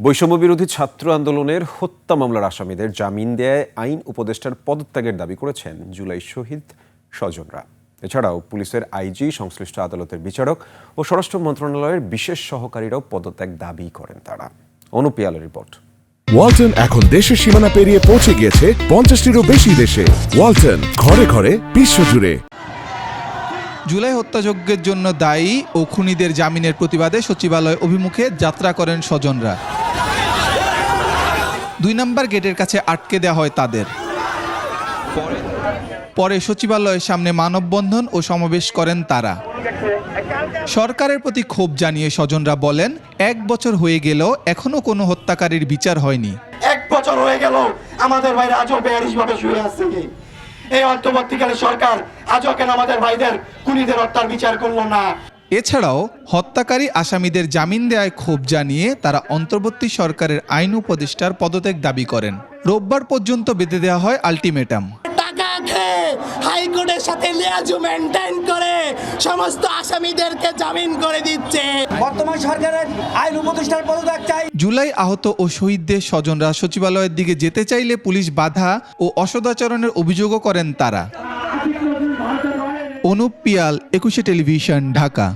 বৈষম্য বিরোধী ছাত্র আন্দোলনের হত্যা মামলার আসামিদের জামিন দেয় আইন উপদেষ্টার পদত্যাগের দাবি করেছেন জুলাই শহীদ স্বজনরা। এছাড়াও পুলিশের আইজি, সংশ্লিষ্ট আদালতের বিচারক ও স্বরাষ্ট্র মন্ত্রণালয়ের বিশেষ সহকারীরাও পদত্যাগ দাবি করেন তারা। অনুপিয়ালের রিপোর্ট। ওয়ালটন এখন দেশের সীমানা পেরিয়ে পৌঁছে গিয়েছে 50টিরও বেশি দেশে। ওয়ালটন, ঘরে ঘরে বিশ্বজুড়ে। জুলাই হত্যাযজ্ঞের জন্য দায়ী ও খুনিদের জামিনের প্রতিবাদে সচিবালয় অভিমুখে যাত্রা করেন স্বজনরা। 2 নম্বর গেটের কাছে আটকে দেওয়া হয় তাদের। পরে সচিবালয়ের সামনে মানববন্ধন ও সমাবেশ করেন তারা। সরকারের প্রতি ক্ষোভ জানিয়ে স্বজনরা বলেন, 1 বছর হয়ে গেল এখনো কোনো হত্যাকারীর বিচার হয়নি। 1 বছর হয়ে গেল আমাদের ভাইরা আজও বেআইনিভাবে শুয়ে আছে। এই অন্তর্বর্তীকালে সরকার আজও কেন আমাদের ভাইদের খুনিদের হত্যার বিচার করলো না? এছাড়াও হত্যাকারী আসামিদের জামিন দেওয়ায় ক্ষোভ জানিয়ে তারা অন্তর্বর্তী সরকারের আইন উপদেষ্টার পদত্যাগ দাবি করেন। রোববার পর্যন্ত বেঁধে দেওয়া হয় আলটিমেটাম। টাকা খেয়ে হাইকোর্টের সাথে লিয়াজু মেনটেন করে সমস্ত আসামিদেরকে জামিন করে দিচ্ছে। বর্তমান সরকারের আইন উপদেষ্টার পদত্যাগ চাই। জুলাই আহত ও শহীদদের স্বজনরা সচিবালয়ের দিকে যেতে চাইলে পুলিশ বাধা ও অসদাচরণের অভিযোগও করেন তারা। অনুপ পিয়াল, 21 টেলিভিশন, ঢাকা।